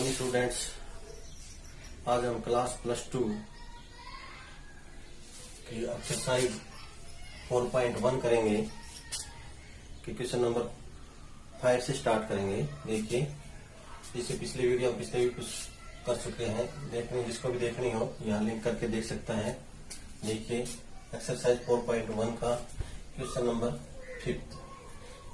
Morning students, आज हम class +2 की एक्सरसाइज 4.1 करेंगे कि क्वेश्चन नंबर 5 से स्टार्ट करेंगे। देखिए, इससे पिछले वीडियो भी कुछ कर चुके हैं। देखने जिसको भी देखनी हो यहाँ लिंक करके देख सकता है। देखिए, एक्सरसाइज 4.1 का क्वेश्चन नंबर 5।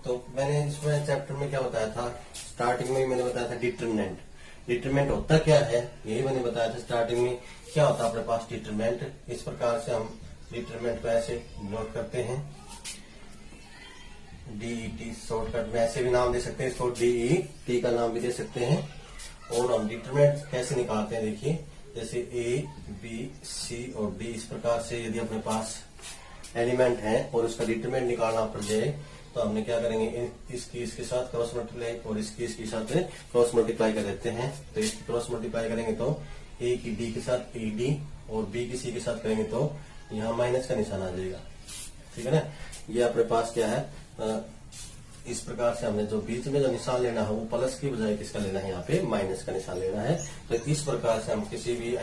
तो मैंने इसमें चैप्टर में क्या बताया था, स्टार्टिंग में मैंने बताया था डिटरमिनेंट। डिटरमिनेंट होता क्या है यही मैंने बताया था स्टार्टिंग में। क्या होता है अपने पास डिटरमिनेंट। इस प्रकार से हम डिटरमिनेंट को ऐसे नोट करते हैं, DET शॉर्टकट में ऐसे भी नाम दे सकते हैं, इसको DET का नाम भी दे सकते हैं। और हम डिटरमिनेंट कैसे निकालते हैं, देखिए जैसे A, B, C और D इस प्रकार से यदि अपने पास एलिमेंट है और उसका डिटरमिनेंट निकालना पड़ जाए तो हमने क्या करेंगे, इसकी इसके साथ क्रॉस मल्टीप्लाई और इसकी इसके साथ क्रॉस मल्टीप्लाई कर देते हैं। तो इसकी क्रॉस मल्टीप्लाई करेंगे तो A की D के साथ AD और B की C के साथ करेंगे तो यहाँ माइनस का निशान आ जाएगा। ठीक है ना। ये अपने पास क्या है, इस प्रकार से हमने जो बीच में जो निशान लेना है वो प्लस की बजाय किसका लेना है, यहाँ पे माइनस का निशान लेना है। तो इस प्रकार से हम किसी भी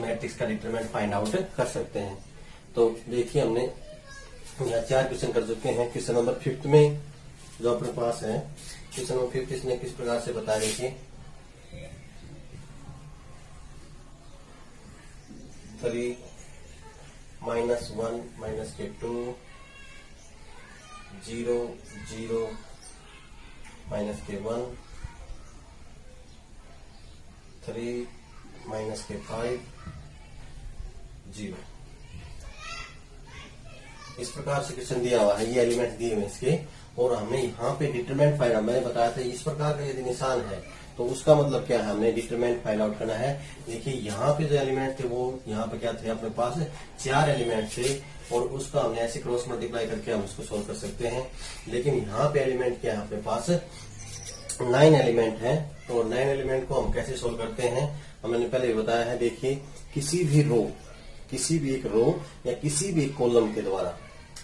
मैट्रिक्स का डिटरमिनेंट फाइंड आउट कर सकते हैं। तो देखिए, हमने यहाँ 4 क्वेश्चन कर चुके हैं। क्वेश्चन नंबर 5 में जो अपने पास है, क्वेश्चन नंबर 5 इसने किस प्रकार से बताया, देखिए 3 -1 -2 0 0 -1 3 -5 0 इस प्रकार से क्वेश्चन दिया हुआ है। ये एलिमेंट दिए हुए इसके, और हमने यहाँ पे डिटरमिनेंट फाइंड आउट, मैंने बताया था इस प्रकार का यदि निशान है तो उसका मतलब क्या है, हमने डिटरमिनेंट फाइंड आउट करना है। देखिए, यहाँ पे जो एलिमेंट थे वो यहाँ पे क्या थे, अपने पास 4 एलिमेंट थे और उसका हमने ऐसे क्रॉस मल्टीप्लाई करके हम उसको सोल्व कर सकते हैं। लेकिन यहाँ पे एलिमेंट क्या है, अपने पास 9 एलिमेंट है। तो 9 एलिमेंट को हम कैसे सोल्व करते हैं, हमने पहले भी बताया है। देखिए, किसी भी एक रो या किसी भी एक कॉलम के द्वारा,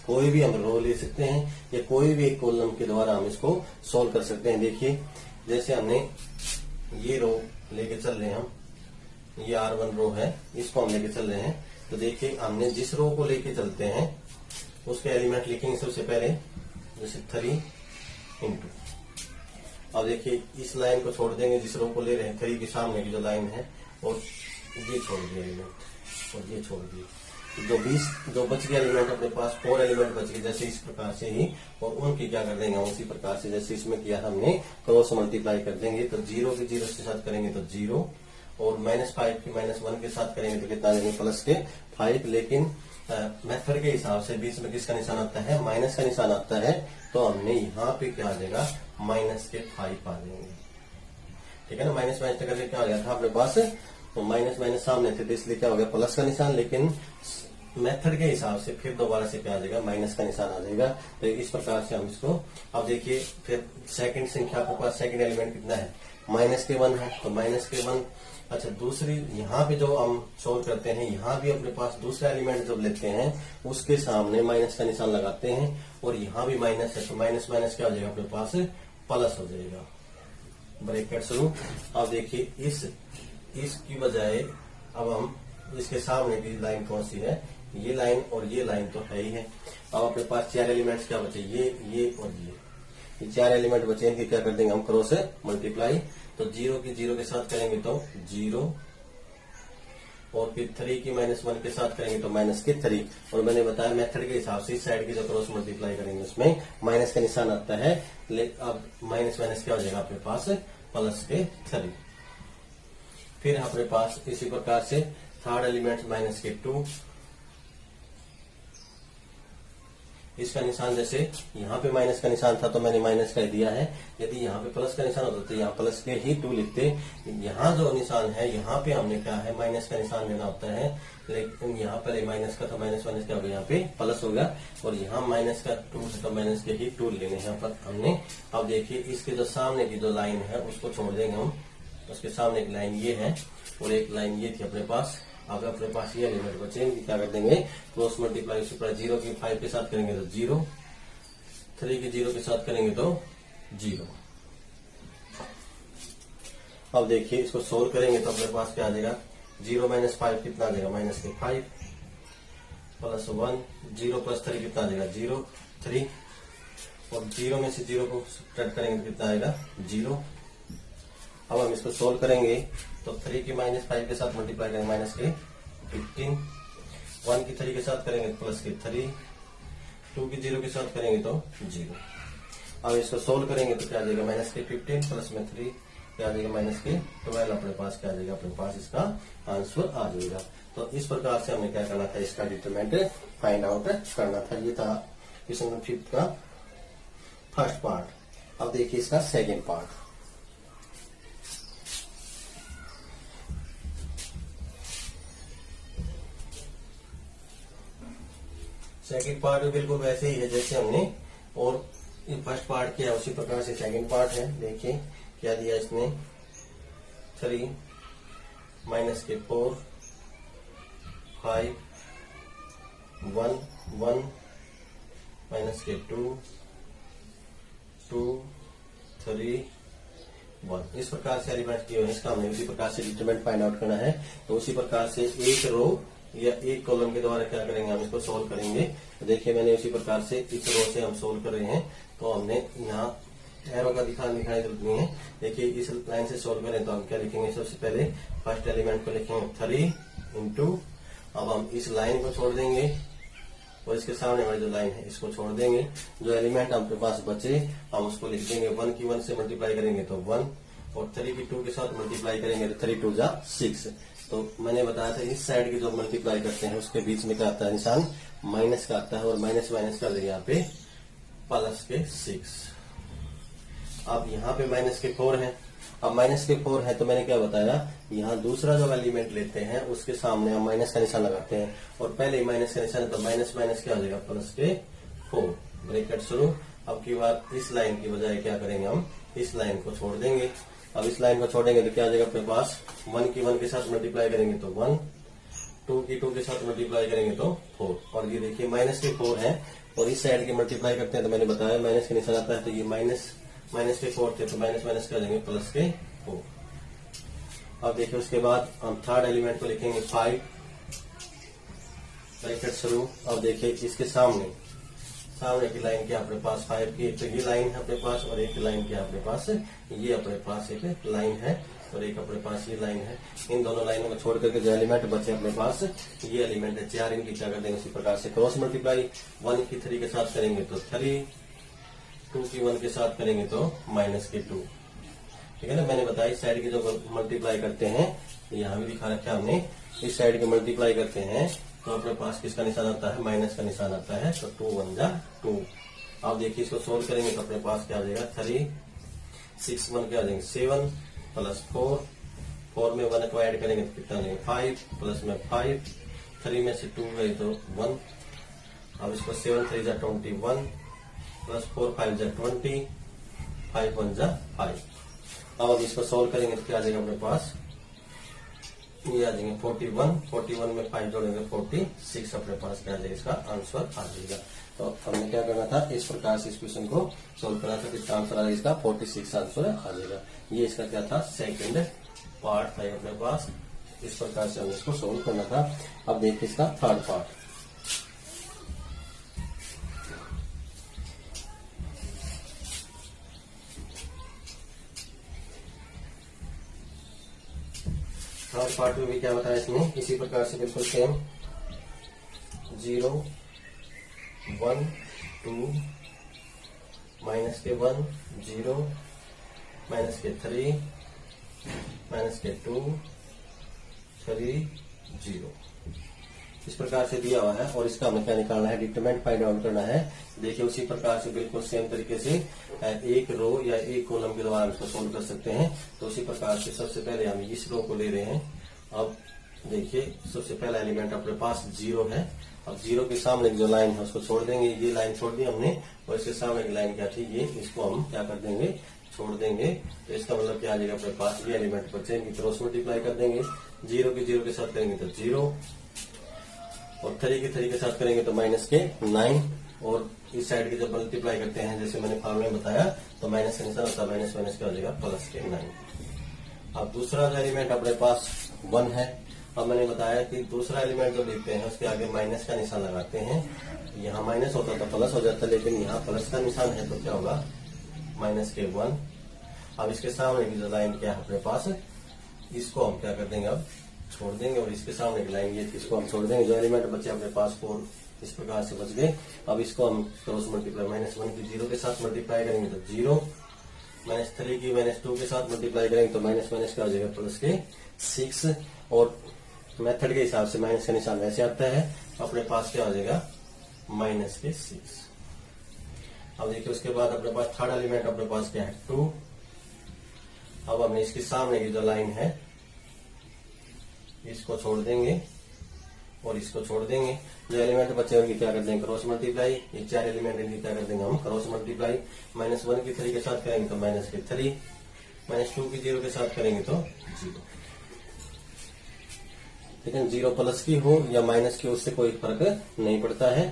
कोई भी हम रो ले सकते हैं या कोई भी एक कॉलम के द्वारा हम इसको सोल्व कर सकते हैं। देखिए, जैसे हमने ये रो लेके चल रहे हैं, हम ये R1 रो है, इसको हम लेके चल रहे हैं। तो देखिए, हमने जिस रो को लेके चलते हैं उसके एलिमेंट लिखेंगे सबसे पहले, जैसे 3 इंटू। अब देखिए, इस लाइन को छोड़ देंगे जिस रो को ले रहे हैं, 3 के सामने की जो लाइन है, और ये छोड़ दिया एलिमेंट और ये छोड़ दिए। जो बच गया एलिमेंट, अपने पास 4 एलिमेंट बच गए, जैसे इस प्रकार से ही। और उनकी क्या कर देंगे, उसी प्रकार से जैसे इसमें किया हमने, क्रॉस मल्टीप्लाई कर देंगे। तो 0 के 0 के साथ करेंगे तो 0, और -5 के -1 के साथ करेंगे तो कितना देंगे, +5। लेकिन मेथड के हिसाब से बीच में किसका निशान आता है, माइनस का निशान आता है। तो हमने यहाँ पे क्या आ जाएगा, -5 आ जाएंगे। ठीक है ना। माइनस करके क्या आ गया था अपने पास, तो माइनस सामने थे तो इसलिए क्या हो गया, प्लस का निशान। लेकिन मेथड के हिसाब से फिर दोबारा से क्या आ जाएगा, माइनस का निशान आ जाएगा। तो इस प्रकार से हम इसको, अब देखिए फिर सेकंड संख्या आपके पास सेकंड एलिमेंट कितना है, -1 है, तो -1। अच्छा, दूसरी यहाँ पे जो हम सोल्व करते हैं, यहाँ भी अपने पास दूसरा एलिमेंट जब लेते हैं उसके सामने माइनस का निशान लगाते हैं, और यहाँ भी माइनस है तो माइनस क्या हो जाएगा, अपने पास प्लस हो जाएगा, ब्रैकेट शुरू। अब देखिए, इसकी बजाय अब हम इसके सामने की लाइन कौन सी है, ये लाइन और ये लाइन तो है ही है। अब अपने पास 4 एलिमेंट्स क्या बचे, ये और ये 4 एलिमेंट बचे, इनकी क्या कर देंगे हम, क्रॉस मल्टीप्लाई। तो 0 की 0 के साथ करेंगे तो 0, और फिर 3 की -1 के साथ करेंगे तो -3। और मैंने बताया मेथड के हिसाब से इस साइड की जो क्रॉस मल्टीप्लाई करेंगे उसमें माइनस का निशान आता है। अब माइनस क्या हो जाएगा अपने पास, +3। फिर अपने पास इसी प्रकार से थर्ड एलिमेंट -2, इसका निशान जैसे यहाँ पे माइनस का निशान था तो मैंने माइनस का दिया है। यदि यहाँ पे प्लस का निशान होता तो यहाँ प्लस के ही 2 लिखते। यहाँ जो निशान है यहाँ पे हमने क्या है, माइनस का निशान लेना होता है। लेकिन यहाँ पहले माइनस का था, माइनस क्या हो गया, यहाँ पे प्लस होगा। और यहाँ माइनस का 2 है तो माइनस के ही 2 लेने यहाँ पर हमने। अब देखिए, इसके जो सामने की जो लाइन है उसको छोड़ देंगे हम, उसके सामने की लाइन ये है और एक लाइन ये थी अपने पास। अब अपने पास ये एलिमेंट बचे, क्या कर देंगे, क्रॉस मल्टीप्लाई। 0 की 5 के साथ करेंगे तो 0, 3 के 0 के साथ करेंगे तो 0। अब देखिए इसको सोल्व करेंगे तो अपने पास क्या आ जाएगा, 0 माइनस 5 कितना आ जाएगा, माइनस के 5 प्लस 1, 0 प्लस 3 कितना आ जाएगा, 0 3, और 0 में से 0 को सब्ट्रैक्ट करेंगे तो कितना आएगा, 0। अब हम इसको सोल्व करेंगे तो 3 की माइनस 5 के साथ मल्टीप्लाई करेंगे, माइनस के 15, 1 की 3 के साथ करेंगे तो प्लस के 3, 2 की 0 के साथ करेंगे तो 0। अब इसको सोल्व करेंगे तो क्या आ जाएगा, माइनस के 15 प्लस में 3 क्या आ जाएगा, माइनस के 12। अपने पास क्या आ जाएगा, अपने पास इसका आंसर आ जाएगा। तो इस प्रकार से हमें क्या करना था, इसका डिटरमिनेंट फाइंड आउट करना था। ये था क्वेश्चन नंबर 5 का फर्स्ट पार्ट। अब देखिए इसका सेकेंड पार्ट। सेकेंड पार्ट भी बिल्कुल वैसे ही है जैसे हमने और फर्स्ट पार्ट किया, उसी प्रकार से सेकेंड पार्ट है। देखिए क्या दिया इसने, 3 माइनस के 4 5 1 1 माइनस के 2 2 3 1। इस प्रकार से एलिमेंट दिए हैं, इसका हमें उसी प्रकार से डिटरमिनेंट फाइंड आउट करना है। तो उसी प्रकार से एक रो या एक कॉलम के द्वारा क्या करेंगे, हम इसको सोल्व करेंगे। तो देखिए मैंने उसी प्रकार से इस रो से हम सोल्व कर रहे हैं। तो हमने यहाँ एरो का दिखाने की जरूरत नहीं है। देखिए इस लाइन से सोल्व करें तो हम क्या लिखेंगे, सबसे पहले फर्स्ट एलिमेंट को लिखेंगे 3 इंटू, अब हम इस लाइन को छोड़ देंगे और इसके सामने वाली जो लाइन है इसको छोड़ देंगे। जो एलिमेंट आपके पास बचे हम उसको लिख देंगे, 1 की 1 से मल्टीप्लाई करेंगे तो 1, और 3 की 2 के साथ मल्टीप्लाई करेंगे तो 3 2 जा 6। तो मैंने बताया था इस साइड की जो मल्टीप्लाई करते हैं उसके बीच में क्या आता है, निशान माइनस का आता है, और माइनस माइनस कर देंगे यहाँ पे प्लस के 6। अब यहाँ पे माइनस के 4 है। अब माइनस के 4 है तो मैंने क्या बताया, यहाँ दूसरा जो एलिमेंट लेते हैं उसके सामने हम माइनस का निशान लगाते हैं, और पहले ही माइनस का निशान, तो माइनस माइनस क्या हो जाएगा, प्लस के 4 ब्रैकेट शुरू। अब की बात इस लाइन की बजाय क्या करेंगे, हम इस लाइन को छोड़ देंगे। अब इस लाइन को छोड़ेंगे तो क्या आ जाएगा अपने पास, 1 की 1 के साथ मल्टीप्लाई करेंगे तो 1, 2 की 2 के साथ मल्टीप्लाई करेंगे तो 4, और ये देखिए माइनस के 4 है और इस साइड की मल्टीप्लाई करते हैं तो मैंने बताया माइनस के निशान आता है, तो ये माइनस के 4 थे तो माइनस माइनस कर देंगे प्लस के 4। अब देखिए उसके बाद हम थर्ड एलिमेंट को लिखेंगे 5 ब्रैकेट शुरू। अब देखिए इसके सामने की लाइन क्या अपने पास 5 की, तो ये लाइन है अपने पास, और एक लाइन क्या अपने पास, ये अपने पास एक लाइन है, और एक अपने पास ये लाइन है। इन दोनों लाइनों को छोड़ करके जो एलिमेंट बचे अपने पास ये एलिमेंट है 4, इनकी क्या कर देंगे इसी प्रकार से क्रॉस मल्टीप्लाई। 1 की 3 के साथ करेंगे तो 3, 2 की 1 के साथ करेंगे तो माइनस के 2। ठीक है ना, मैंने बताया इस साइड की जो मल्टीप्लाई करते हैं, यहाँ भी दिखा रखा है हमने, इस साइड के मल्टीप्लाई करते हैं तो अपने पास किसका निशान आता है, माइनस का निशान आता है, तो 2 1 जा 2। अब देखिए इसको सोल्व करेंगे तो अपने पास क्या आ जाएगा, 3 6 1 क्या आ जाएंगे 7 प्लस 4 में 1 को ऐड करेंगे तो कितना लेंगे 5 प्लस में 5, 3 में से 2 गए तो 1। अब इसको 7 3 जा 21 प्लस 4 5 जा 20, 5 1 जा 5। अब इसको सोल्व करेंगे तो क्या आ जाएगा अपने पास, ये आ जाएंगे 41 में 5 जोड़ेंगे 46, अपने पास क्या आ जाएगा, इसका आंसर आ जाएगा। तो हमने क्या करना था, इस प्रकार से इस क्वेश्चन को सोल्व करना था, इसका आंसर आ जाएगा, इसका 46 आंसर आ जाएगा। ये इसका क्या था, सेकंड पार्ट था अपने पास। इस प्रकार से हमें इसको सोल्व करना था। अब देखिए इसका थर्ड पार्ट। थर्ड पार्ट में भी क्या बताया इसने, इसी प्रकार से बिल्कुल सेम 0 1 2 माइनस के 1 0 माइनस के 3 माइनस के 2 3 0, इस प्रकार से दिया हुआ है। और इसका हमें क्या निकालना है, डिटरमिनेंट फाइंड आउट करना है। देखिए उसी प्रकार से बिल्कुल सेम तरीके से एक रो या एक कॉलम के द्वारा इसको सोल्व कर सकते हैं। तो उसी प्रकार से सबसे पहले हम इस रो को ले रहे हैं। अब देखिए सबसे पहला एलिमेंट अपने पास 0 है। अब 0 के सामने जो लाइन है उसको छोड़ देंगे, ये लाइन छोड़ दी हमने, और इसके सामने की लाइन क्या थी, ये इसको हम क्या कर देंगे, छोड़ देंगे। तो इसका मतलब क्या आ जाएगा अपने पास, ये एलिमेंट बचेंगे क्रॉस मल्टीप्लाई कर देंगे। 0 की 0 के साथ करेंगे तो 0, और 3 की 3 के साथ करेंगे तो माइनस के 9, और इस साइड की जब मल्टीप्लाई करते हैं जैसे मैंने फॉर्मूला में बताया तो माइनस का निशान होता है, माइनस माइनस क्या हो जाएगा प्लस के 9। अब दूसरा जो एलिमेंट अपने पास 1 है। अब मैंने बताया कि दूसरा एलिमेंट जो लिखते हैं उसके आगे माइनस का निशान लगाते हैं। यहाँ माइनस होता तो प्लस हो जाता, लेकिन यहाँ प्लस का निशान है तो क्या होगा, माइनस के 1। अब इसके सामने की जो लाइन क्या है अपने पास, इसको हम क्या कर देंगे, अब छोड़ देंगे, और इसके सामने की लाइन ये इसको हम छोड़ देंगे। जो एलिमेंट बचे अपने पास 4 इस प्रकार से बच गए। अब इसको हम क्रॉस मल्टीप्लाई, -1 की 0 के साथ मल्टीप्लाई करेंगे तो 0, -3 की -2 के साथ मल्टीप्लाई करेंगे तो माइनस माइनस का हो जाएगा प्लस के 6। और मेथड के हिसाब से माइनस का निशान वैसे आता है, अपने पास क्या हो जाएगा, माइनस के 6। अब देखिए उसके बाद अपने पास थर्ड एलिमेंट अपने पास क्या है, 2। अब हमने इसके सामने की जो लाइन है इसको छोड़ देंगे और इसको छोड़ देंगे। जो एलिमेंट बचे होंगे क्या कर देंगे, क्रॉस मल्टीप्लाई। ये 4 एलिमेंट इनकी क्या कर देंगे हम, क्रॉस मल्टीप्लाई। -1 की 3 के साथ करेंगे तो माइनस के 3, -2 की 0 के साथ करेंगे तो 0। लेकिन 0 प्लस की हो या माइनस की, उससे कोई फर्क नहीं पड़ता है।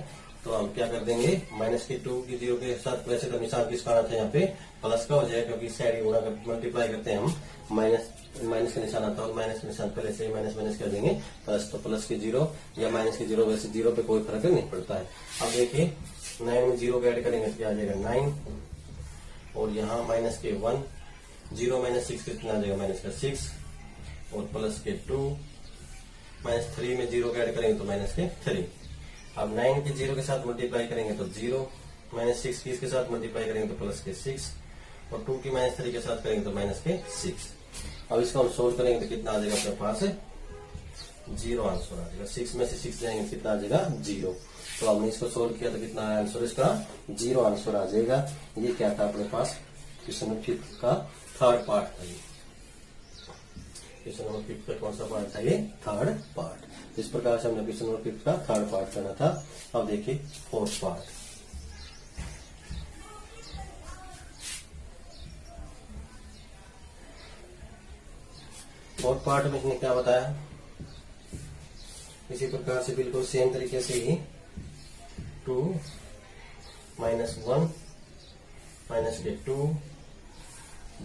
तो हम क्या कर देंगे, -2 की 0 के साथ, वैसे तो निशान किसका आना था यहाँ पे, प्लस का हो जाएगा, क्योंकि इस साइड गुणा कर मल्टीप्लाई करते हैं हम, माइनस का निशान आता है, माइनस का निशान पहले से ही माइनस माइनस कर देंगे प्लस, तो प्लस की 0 या माइनस की 0, वैसे 0 पे कोई फर्क नहीं पड़ता है। अब देखिए 9 में 0 ऐड करेंगे तो क्या आ जाएगा 9, और यहाँ माइनस के 1, 0 - 6 कितना आ जाएगा, माइनस का 6, और प्लस के 2, -3 में 0 ऐड करेंगे तो माइनस के 3। अब 9 के 0 के साथ मल्टीप्लाई करेंगे तो 0, -6 की इसके साथ मल्टीप्लाई करेंगे तो प्लस के 6, और 2 की -3 के साथ करेंगे तो माइनस के 6। अब इसको हम सोल्व करेंगे तो कितना आ जाएगा अपने पास, 0 आंसर आ जाएगा। 6 में से 6 जाएंगे कितना आ जाएगा, 0। तो हमने इसको सोल्व किया तो कितना आया आंसर, इसका 0 आंसर आ जाएगा। ये क्या था अपने पास, क्वेश्चन नंबर 5 का थर्ड पार्ट था। ये क्वेश्चन नंबर 5 का कौन सा पार्ट था, ये थर्ड पार्ट। इस प्रकार से हमने क्वेश्चन नंबर 5 का थर्ड पार्ट करना था। अब देखिए फोर्थ पार्ट। फोर्थ पार्ट में इसने क्या बताया, इसी प्रकार से बिल्कुल सेम तरीके से ही 2 - 1 -के 2,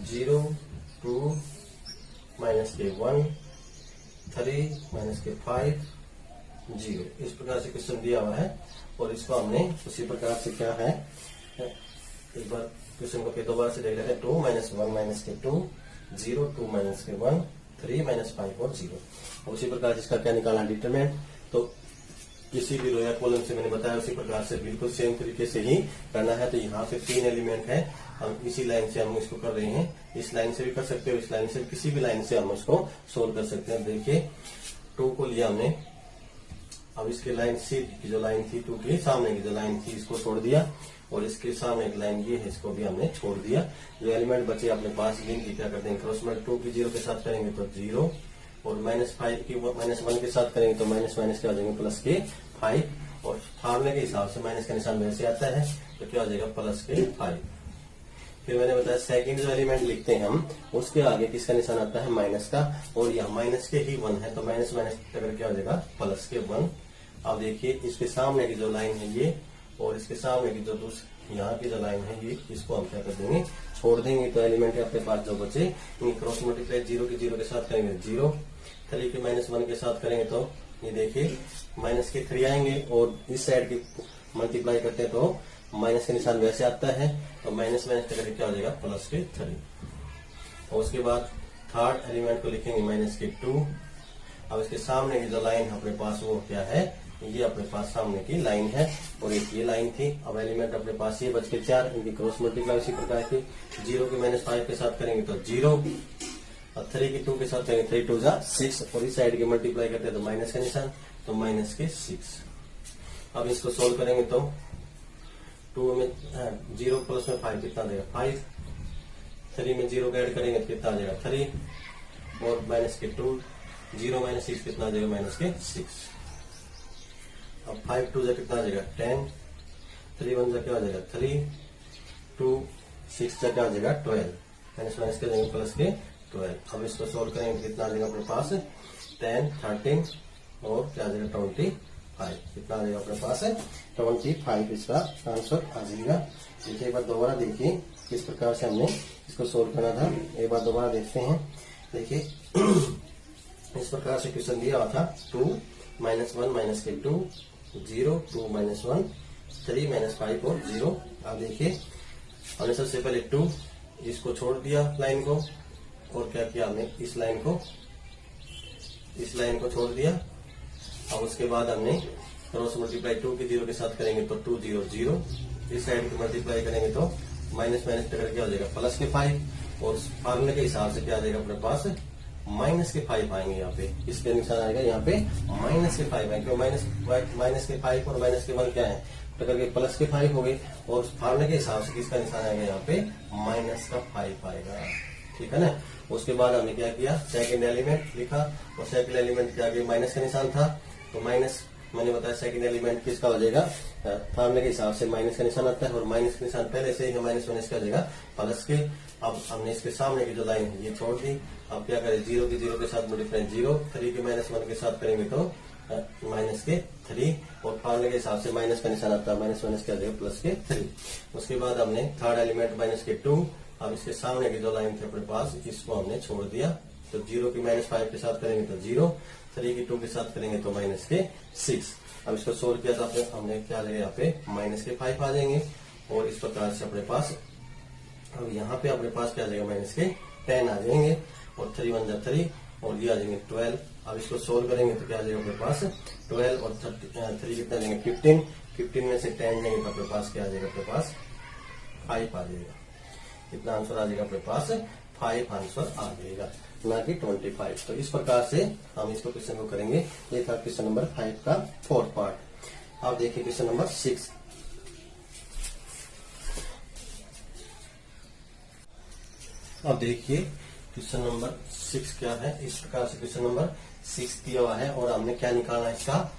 0 2 -के 1 3 -के 5 0, इस प्रकार से क्वेश्चन दिया हुआ है। और इसको हमने उसी प्रकार से क्या है, एक बार क्वेश्चन को फिर दोबारा से देख लेते हैं। 2 - 1 -के 2, 0 2 -के 1 3 -5 और 0। उसी प्रकार इसका क्या निकालना, डिटरमिनेंट। तो किसी भी रो या कॉलम से मैंने बताया उसी प्रकार से बिल्कुल सेम तरीके से ही करना है। तो यहाँ पे 3 एलिमेंट है, हम इसी लाइन से हम इसको कर रहे हैं। इस लाइन से भी कर सकते हो, इस लाइन से, किसी भी लाइन से हम इसको सोल्व कर सकते हैं। देखिए 2 को लिया हमने, अब इसके लाइन सी की जो लाइन थी, 2 के सामने की जो लाइन थी इसको छोड़ दिया, और इसके सामने की लाइन ये है, इसको भी हमने छोड़ दिया। जो एलिमेंट बचे अपने पास जिनकी क्या करते हैं, क्रॉस मल्टीप्लाई। 2 की 0 के साथ करेंगे तो 0, और -5 की -1 के साथ करेंगे तो माइनस माइनस क्या हो जाएंगे, प्लस के 5, और फार्मूले के हिसाब से माइनस का निशान वैसे आता है तो क्या हो जाएगा, प्लस के 5। फिर मैंने बताया सेकंड जो एलिमेंट लिखते हैं हम, उसके आगे किसका निशान आता है, माइनस का, और यहाँ माइनस के ही 1 है तो माइनस माइनस करके क्या हो जाएगा, प्लस के 1। अब देखिए इसके सामने की जो लाइन है ये, और इसके सामने की जो यहाँ की जो लाइन है ये, इसको हम क्या कर देंगे, छोड़ देंगे। तो एलिमेंट अपने पास जो बचे, क्रॉस मल्टीप्लाई 0 की 0 के साथ करेंगे 0, 3 के -1 के साथ करेंगे तो ये देखिए माइनस के 3 आएंगे, और इस साइड की मल्टीप्लाई करते हैं तो माइनस का निशान वैसे आता है, तो माइनस माइनस करके क्या हो जाएगा, प्लस के 3। और उसके बाद थर्ड एलिमेंट को लिखेंगे माइनस के 2। अब इसके सामने की जो लाइन अपने पास वो क्या है, ये अपने पास सामने की लाइन है, और एक ये लाइन थी। अब एलिमेंट अपने पास ये बच के 4, इनकी क्रॉस मल्टीप्लाई उसी प्रकार की, 0 के -5 के साथ करेंगे तो 0, और 3 की 2 के साथ करेंगे 3 2 जा 6, और इस साइड की मल्टीप्लाई करते हैं तो माइनस का निशान, तो माइनस के 6। अब इसको सोल्व करेंगे तो 2 में 0 प्लस में 5 कितना देगा, 5, 3 में 0 ऐड करेंगे तो कितना आ जाएगा 3, और माइनस के 2, 0 - 6 कितना आ जाएगा, माइनस के 6। अब 5 2 जा कितना आ जाएगा 10, 3 1 जा क्या आ जाएगा 3, 2 6 जा क्या आ जाएगा 12, माइनस माइनस कर देंगे प्लस के 12। अब इसको सोल्व करेंगे कितना आ जाएगा अपने पास, 10 13 और क्या आ जाएगा 25, कितना आ जाएगा अपने पास 25, इसका आंसर आ जाएगा। देखिए एक बार दोबारा देखिए किस प्रकार से हमने इसको सोल्व करना था, एक बार दोबारा देखते हैं। देखिए इस प्रकार से क्वेश्चन दिया हुआ था 2 -1 - 2 0 2 -1 3 -5 और 0। अब देखिए हमने सबसे पहले 2 इसको छोड़ दिया लाइन को, और क्या किया हमने इस लाइन को छोड़ दिया। अब उसके बाद हमने क्रॉस मल्टीप्लाई 2 के 0 के साथ करेंगे तो 2 0 0, इस साइड को मल्टीप्लाई करेंगे तो माइनस माइनस टकर क्या हो जाएगा प्लस के 5, और फार्मूले के हिसाब से क्या आ जाएगा अपने पास माइनस के 5 आएंगे। यहाँ पे इसके निशान आएगा यहाँ पे माइनस के 5 आएंगे, क्यों माइनस के 5 और माइनस के 1 क्या है टकर के प्लस के 5 हो गए, और फार्मूले के हिसाब से किसका निशान आएगा यहाँ पे माइनस का 5 आएगा। ठीक है ना। उसके बाद हमने क्या किया सेकंड एलिमेंट लिखा, और सेकंड एलिमेंट के आगे माइनस का निशान था, तो माइनस मैंने बताया सेकंड एलिमेंट किसका हो जाएगा फार्मूले के हिसाब से माइनस का निशान आता है, और माइनस का निशान पहले से ही माइनस माइनस का हो जाएगा प्लस के। अब हमने इसके सामने की जो लाइन है ये छोड़ दी। अब क्या करें 0 की 0 के साथ मल्टीप्लाई 0, 3 के -1 के साथ करेंगे तो माइनस के 3, और फार्मूले के हिसाब से माइनस का निशान आता है, माइनस माइनस क्या हो जाएगा प्लस के 3। उसके बाद हमने थर्ड एलिमेंट माइनस के 2, अब इसके सामने की जो लाइन थी अपने पास इसको हमने छोड़ दिया, तो 0 की -5 के साथ करेंगे तो 0, 3 की 2 के साथ करेंगे तो माइनस के 6। अब इसको सोल्व किया था हमने क्या लगेगा यहाँ पे माइनस के 5 आ जाएंगे, और इस प्रकार से अपने पास अब यहाँ पे अपने पास क्या आ जाएगा माइनस के 10 आ जाएंगे, और 3 1 जा 3, और ये आ जाएंगे 12। अब इसको सोल्व करेंगे तो क्या आ जाएगा अपने पास 12 और 3 कितना जाएंगे 15, 15 में से 10 जाएंगे तो अपने पास क्या आ जाएगा अपने पास 5 आ जाएगा। कितना आंसर आ जाएगा अपने पास 5 आंसर आ जाएगा, ना कि 25। तो इस प्रकार से हम इसको क्वेश्चन को करेंगे। ये था क्वेश्चन नंबर 5 का फोर्थ पार्ट। अब देखिए क्वेश्चन नंबर 6। अब देखिए क्वेश्चन नंबर 6 क्या है। इस प्रकार से क्वेश्चन नंबर 6 दिया हुआ है, और हमने क्या निकालना है इसका,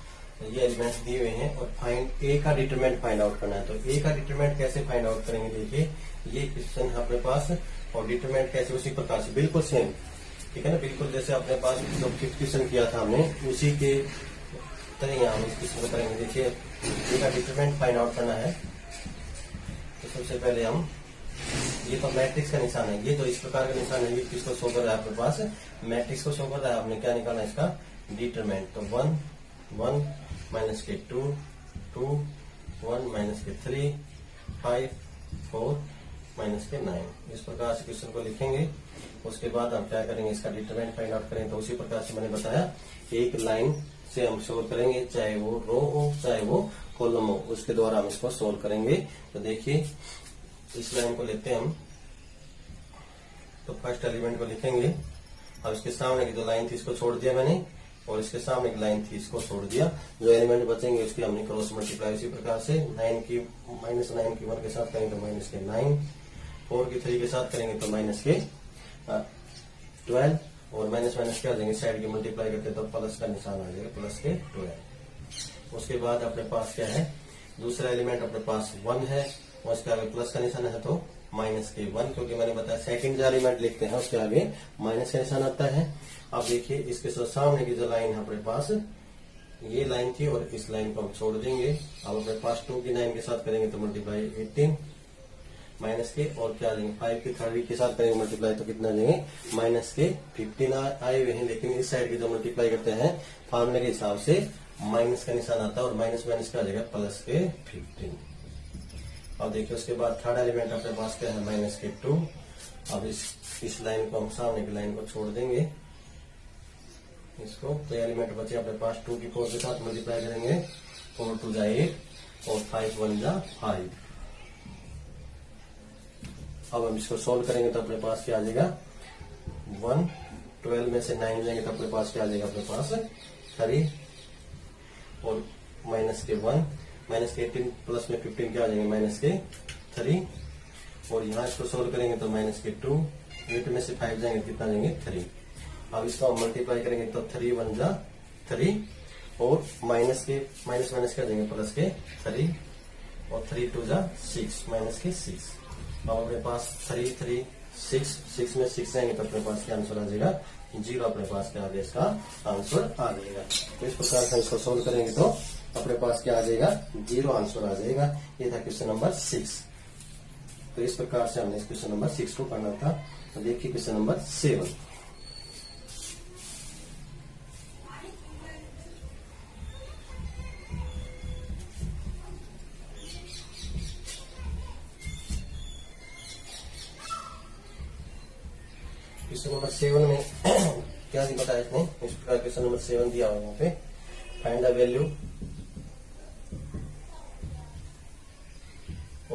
ये एलिमेंट्स दिए हुए हैं, और फाइंड ए का डिटरमिनेंट फाइंड आउट करना है। तो ए का डिटरमिनेंट कैसे फाइंड आउट करेंगे, देखिए ये क्वेश्चन है अपने पास, और डिटरमिनेंट कैसे उसी प्रकार से बिल्कुल सेम, ठीक है ना, बिल्कुल जैसे अपने पास जो फिफ्थ क्वेश्चन किया था हमने उसी के तरह यहाँ हम इस क्वेश्चन को करेंगे। देखिए ए का डिटरमिनेंट फाइंड आउट करना है, तो सबसे पहले हम ये तो मैट्रिक्स का निशान है, ये जो इस प्रकार का निशान है ये किसको शो कर रहा है अपने पास मैट्रिक्स को शो कर रहा है। आपने क्या निकालना है इसका डिटरमिनेंट, तो 1 1 माइनस के 2 2 1 माइनस के 3 5 4 माइनस के 9, इस प्रकार से क्वेश्चन को लिखेंगे। उसके बाद हम क्या करेंगे इसका डिटरमिनेंट फाइंड आउट करेंगे, तो उसी प्रकार से मैंने बताया एक लाइन से हम सोल्व करेंगे, चाहे वो रो हो चाहे वो कॉलम हो, उसके द्वारा हम इसको सोल्व करेंगे। तो देखिए इस लाइन को लेते हैं हम, तो फर्स्ट एलिमेंट को लिखेंगे। अब इसके सामने की जो लाइन थी इसको छोड़ दिया मैंने, और इसके सामने की लाइन थी इसको छोड़ दिया। जो एलिमेंट बचेंगे उसकी हमने क्रॉस मल्टीप्लाई इसी प्रकार से 9 की -9 की 1 के साथ करेंगे तो माइनस के 9, 4 की 3 के साथ करेंगे तो माइनस के 12, और माइनस माइनस क्या आ जाएंगे साइड की मल्टीप्लाई करते तो प्लस का निशान आ जाएगा प्लस के 12। उसके बाद अपने पास क्या है दूसरा एलिमेंट अपने पास 1 है, और उसके आगे प्लस का निशान है तो माइनस के 1, क्योंकि मैंने बताया सेकंड जो एलिमेंट लिखते हैं उसके आगे माइनस का निशान आता है। अब देखिए इसके सामने की जो लाइन है अपने पास ये लाइन थी, और इस लाइन को हम छोड़ देंगे। अब अपने पास 2 की 9 के साथ करेंगे तो मल्टीप्लाई 18 माइनस के, और क्या लेंगे 5 की 3 के साथ करेंगे मल्टीप्लाई तो कितना लेंगे माइनस के 15 आए हुए हैं। लेकिन इस साइड की जो मल्टीप्लाई करते हैं फार्मूले के हिसाब से माइनस का निशान आता है, और माइनस माइनस का आ जाएगा प्लस के 15। अब देखिए उसके बाद थर्ड एलिमेंट अपने पास क्या है माइनस के 2। अब इस लाइन को हम सामने की लाइन को छोड़ देंगे इसको, तो एलिमेंट बचे अपने पास 2 की 4 के साथ मल्टीप्लाई करेंगे, 4 2 जा 8 और 5 1 जा 5। अब हम इसको सोल्व करेंगे तो अपने पास क्या आ जाएगा 1, 12 में से 9 जाएंगे तो अपने पास क्या आ जाएगा अपने पास 3, और माइनस के 1 माइनस के 18 प्लस में 15 क्या आ जाएंगे माइनस के 3, और यहाँ इसको सोल्व करेंगे तो माइनस के 2, 8 में से 5 जाएंगे कितना जाएंगे 3। अब इसको हम मल्टीप्लाई करेंगे तो 3 1 जा 3, और माइनस माइनस क्या जाएंगे प्लस के 3, और 3 2 जा 6 माइनस के 6। अब अपने पास 3 3 6 में 6 जाएंगे तो अपने पास क्या आंसर आ जाएगा 0। अपने पास क्या आ जाएगा इसका आंसर आ जाएगा। तो इस प्रकार से इसको सोल्व करेंगे तो अपने पास क्या आ जाएगा 0 आंसर आ जाएगा। ये था क्वेश्चन नंबर 6। तो इस प्रकार से हमने इस क्वेश्चन नंबर 6 को करना था। तो देखिए क्वेश्चन नंबर 7। क्वेश्चन नंबर 7 में क्या बताया इसने, इस प्रकार क्वेश्चन नंबर 7 दिया हुआ यहाँ पे, find the value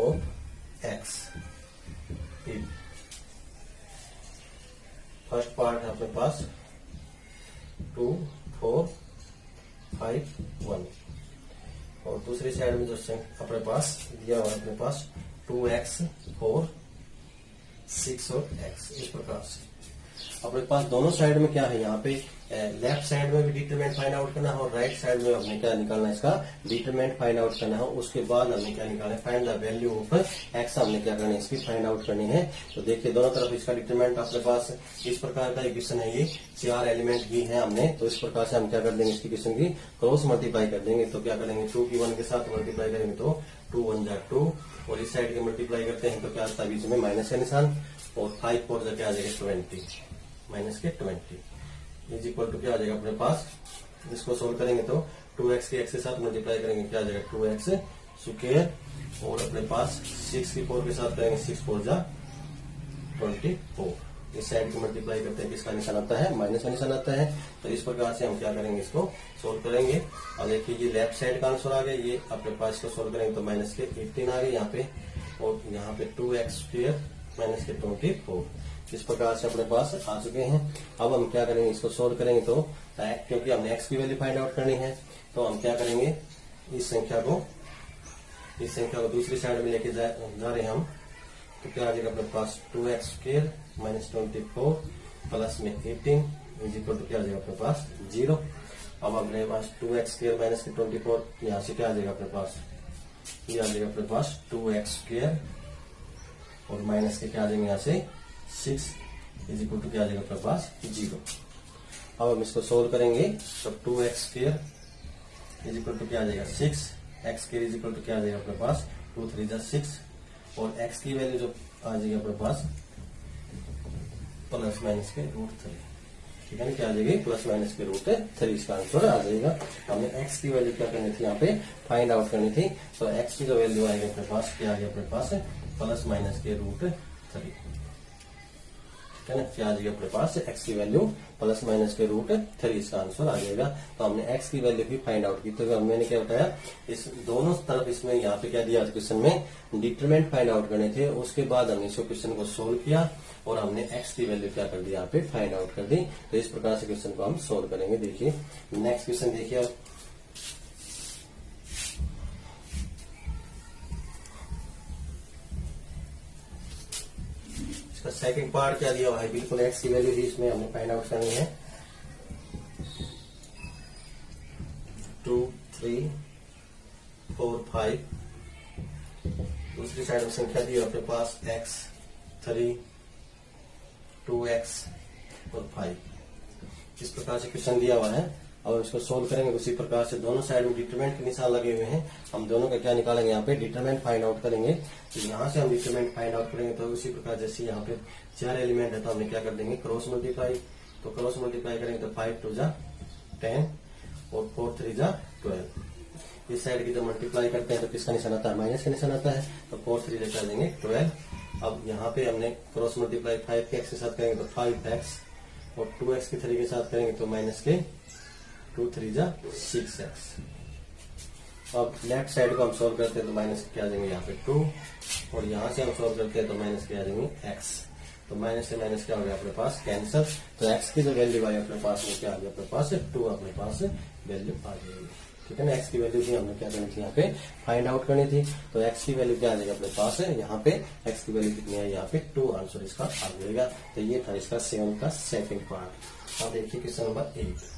of x. First part है अपने पास 2, 4, 5, 1 और दूसरी साइड में जो अपने पास दिया हुआ है अपने पास 2x, 4, 6 और x। इस प्रकार से अपने पास दोनों साइड में क्या है, यहाँ पे लेफ्ट साइड में भी डिटरमिनेंट फाइंड आउट करना है और राइट साइड में हमने क्या निकालना है, इसका डिटरमिनेंट फाइंड आउट करना है। उसके बाद हमने क्या निकालना है, find the value of x हमने क्या करना है, इसकी फाइंड आउट करनी है। तो देखिए दोनों तरफ इसका डिटरमिनेंट अपने पास इस प्रकार का इक्वेशन है, ये 4 एलिमेंट भी है हमने, तो इस प्रकार से हम क्या कर देंगे, इसकी इक्वेशन की क्रॉस मल्टीप्लाई कर देंगे। तो क्या करेंगे, 2 की 1 के साथ मल्टीप्लाई करेंगे तो 2 1 जा 2 और इस साइड के मल्टीप्लाई करते हैं तो क्या आता है बीच में माइनस का निशान और 5 4 जा क्या आ जाएगा 20 माइनस के 20 इज इक्वल टू क्या आ जाएगा अपने पास। इसको सोल्व करेंगे तो 2x के x के साथ मल्टीप्लाई करेंगे क्या आ जाएगा 2x स्क्वायर और अपने पास 6 की 4 के साथ करेंगे 6 4 जा 24। इस साइड को मल्टीप्लाई करते हैं किसका निशान आता है, माइनस का निशान आता है। तो इस प्रकार से हम क्या करेंगे, इसको सोल्व करेंगे। और देखिए ये लेफ्ट साइड का आंसर आ गया, ये अपने पास इसको सोल्व करेंगे तो माइनस के 18 आ गए यहाँ पे और यहाँ पे 2x स्क्वायर माइनस के 24 इस प्रकार से अपने पास आ चुके हैं। अब हम क्या करेंगे, इसको सोल्व करेंगे तो क्योंकि हमने x की वैल्यू फाइंड आउट करनी है तो हम क्या करेंगे, इस संख्या को दूसरी साइड में लेके जा रहे हैं हम। तो क्या आ जाएगा अपने पास 2x स्क्वायर माइनस 24 प्लस में 18 इज इक्वल टू क्या आ जाएगा अपने पास 0। अब अपने पास 2x स्क्वायर माइनस के 24 यहाँ से क्या आ जाएगा अपने पास, ये आ जाएगा अपने पास 2x स्क्वायर और माइनस के क्या आ जाएंगे यहाँ से 6 इज इक्वल टू क्या आ जाएगा अपने पास 0। अब हम इसको सोल्व करेंगे तो 2x square is equal to क्या आ जाएगा 6, x square is equal to क्या आ जाएगा अपने पास 2 3 जा 6 और x की वैल्यू जो आ जाएगी अपने पास प्लस माइनस के √3, ठीक है ना, क्या आ जाएगी प्लस माइनस के √3 इसका आंसर आ जाएगा। हमने x की वैल्यू क्या करनी थी, यहाँ पे फाइंड आउट करनी थी। तो x की जो वैल्यू आएगी अपने पास क्या आ गया अपने पास प्लस माइनस के √3, ठीक है ना, क्या आ जाएगा अपने पास x की वैल्यू प्लस माइनस के √3 इसका आंसर आ जाएगा। तो हमने x की वैल्यू भी फाइंड आउट की। तो मैंने क्या बताया, इस दोनों तरफ इसमें यहाँ पे क्या दिया क्वेश्चन में डिटरमिनेंट फाइंड आउट करने थे। उसके बाद हमने इस क्वेश्चन को सोल्व किया और हमने x की वैल्यू क्या कर दी, यहाँ पे फाइंड आउट कर दी। तो इस प्रकार से क्वेश्चन को हम सोल्व करेंगे। देखिए नेक्स्ट क्वेश्चन देखिए, इसका सेकंड पार्ट क्या दिया हुआ है, बिल्कुल x की वैल्यू ही इसमें हमने फाइंड आउट करनी है। 2 3 4 5 दूसरी साइड में संख्या दी है अपने पास x 3 2x और 5 इस प्रकार से क्वेश्चन दिया हुआ है। अब इसको सोल्व करेंगे उसी प्रकार से, दोनों साइड में डिटरमिनेंट के निशान लगे हुए हैं। हम दोनों का क्या निकालेंगे, यहाँ पे डिटरमिनेंट फाइंड आउट करेंगे। तो यहाँ से हम डिटरमिनेंट फाइंड आउट करेंगे तो उसी प्रकार जैसे यहाँ पे 4 एलिमेंट है तो हमने क्या कर देंगे क्रॉस मल्टीप्लाई। तो क्रॉस मल्टीप्लाई करेंगे तो 5 2 जा 10 और 4 3 जा 12। इस साइड की जब मल्टीप्लाई करते हैं तो किसका निशान आता है, माइनस का निशान आता है। तो 4 3 जा कर देंगे 12। अब यहाँ पे हमने क्रॉस मल्टीप्लाई 5 के x के साथ करेंगे तो 5x और 2x के 3 के साथ करेंगे तो माइनस के 2 3 जा 6x। अब लेफ्ट साइड को हम सोल्व करते हैं तो माइनस के आ जाएंगे यहाँ पे 2 और यहाँ से हम सोल्व करते हैं तो माइनस के आ जाएंगे x। तो माइनस से माइनस क्या हो गया अपने पास कैंसर। तो x की जो वैल्यू आई अपने पास वो क्या आ गया अपने पास 2 अपने पास वैल्यू आ जाएगी, ठीक है ना। x की वैल्यू भी हमने क्या करनी थी, यहाँ पे फाइंड आउट करनी थी। तो x की वैल्यू क्या आ जाएगा अपने पास यहाँ पे x की वैल्यू कितनी है, यहाँ पे 2 आंसर इसका आ जाएगा। तो ये था इसका 7 का सेकंड पार्ट। अब देखिए क्वेश्चन नंबर 8।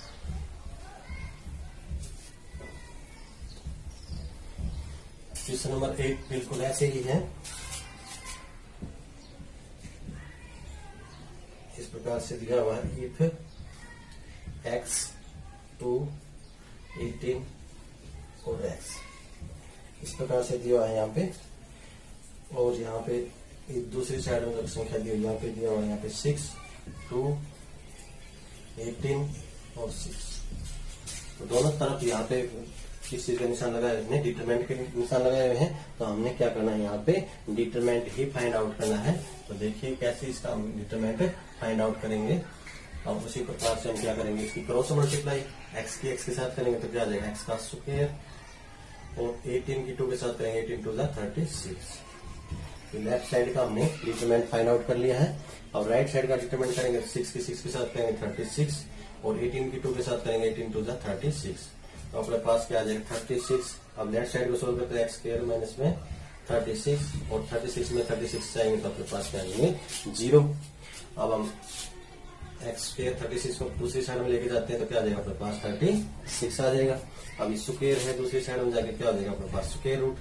क्वेश्चन नंबर 8 बिल्कुल ऐसे ही है, इस प्रकार से दिया हुआ है। इफ x 2 18 और x इस प्रकार से दिया हुआ है यहाँ पे। और यहाँ पे दूसरी साइड में संख्या दी हुई यहाँ पे दिया हुआ है, यहाँ पे 6 2 18 और 6। तो दोनों तरफ यहाँ पे किस चीज का निशान लगाया हमने, डिटरमिनेंट के निशान लगाए हुए हैं। तो हमने क्या करना है यहाँ पे डिटरमिनेंट ही फाइंड आउट करना है। तो देखिए कैसे इसका हम डिटरमिनेंट फाइंड आउट करेंगे। अब उसी प्रकार से हम क्या करेंगे, इसकी क्रॉस मल्टीप्लाई एक्स की एक्स के साथ करेंगे तो क्या आ जाएगा, एक्स का स्क्वायर, और 18 की 2 के साथ करेंगे 18 2 36। तो लेफ्ट साइड का हमने डिटरमिनेंट फाइंड आउट कर लिया है। अब राइट साइड का डिटरमिनेंट करेंगे 6 की 6 के साथ करेंगे 36, और 18 की 2 के साथ करेंगे 18 2 36। तो अपने पास क्या आ जाएगा 36। अब लेफ्ट साइड को सोल्व करते हैं, एक्स स्क्वायर माइनस में 36, और 36 में 36 जाएंगे तो अपने पास क्या आ जाएंगे 0। अब हम एक्स स्क्वायर 36 को दूसरी साइड में लेके जाते हैं तो क्या आ जाएगा अपने पास 36 आ जाएगा। अब ये स्क्वायर है, दूसरी साइड में जाके क्या आ जाएगा अपने पास स्क्वायर रूट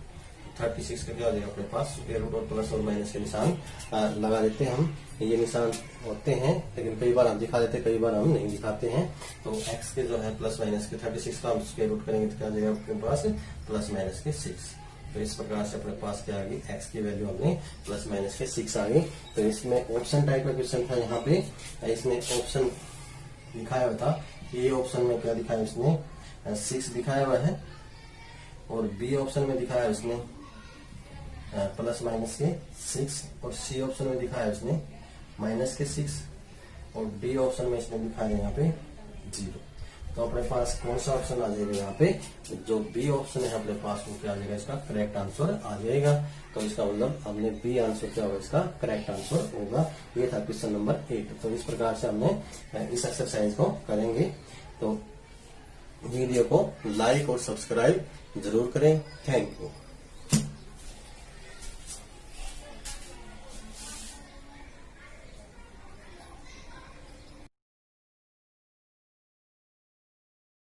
36 का क्या आ जाएगा अपने पास स्क्वायर रूट, और प्लस और माइनस के निशान लगा देते हैं हम। ये निशान होते हैं लेकिन कई बार हम दिखा देते हैं, कई बार हम नहीं दिखाते हैं। तो एक्स के जो है प्लस माइनस के 36 का हम स्क्वायर रूट करेंगे तो क्या आ जाएगा अपने पास प्लस माइनस के 6। तो इस प्रकार से अपने पास क्या आ गई, एक्स की वैल्यू हमने प्लस माइनस के 6 आ गई। तो इसमें ऑप्शन टाइप का क्वेश्चन था यहाँ पे, इसमें ऑप्शन दिखाया हुआ था। ए ऑप्शन में क्या दिखाया इसने 6 दिखाया हुआ है, और बी ऑप्शन में दिखाया इसने प्लस माइनस के 6, और सी ऑप्शन में दिखाया इसने माइनस के 6, और डी ऑप्शन में इसने दिखाया यहाँ पे 0। तो अपने पास कौन सा ऑप्शन आ जाएगा यहाँ पे, जो बी ऑप्शन है अपने पास वो क्या आ जाएगा, इसका करेक्ट आंसर आ जाएगा। तो इसका मतलब हमने बी आंसर क्या होगा, इसका करेक्ट आंसर होगा। ये था क्वेश्चन नंबर 8। तो इस प्रकार से हमने इस एक्सरसाइज को करेंगे। तो वीडियो को लाइक और सब्सक्राइब जरूर करें। Thank you.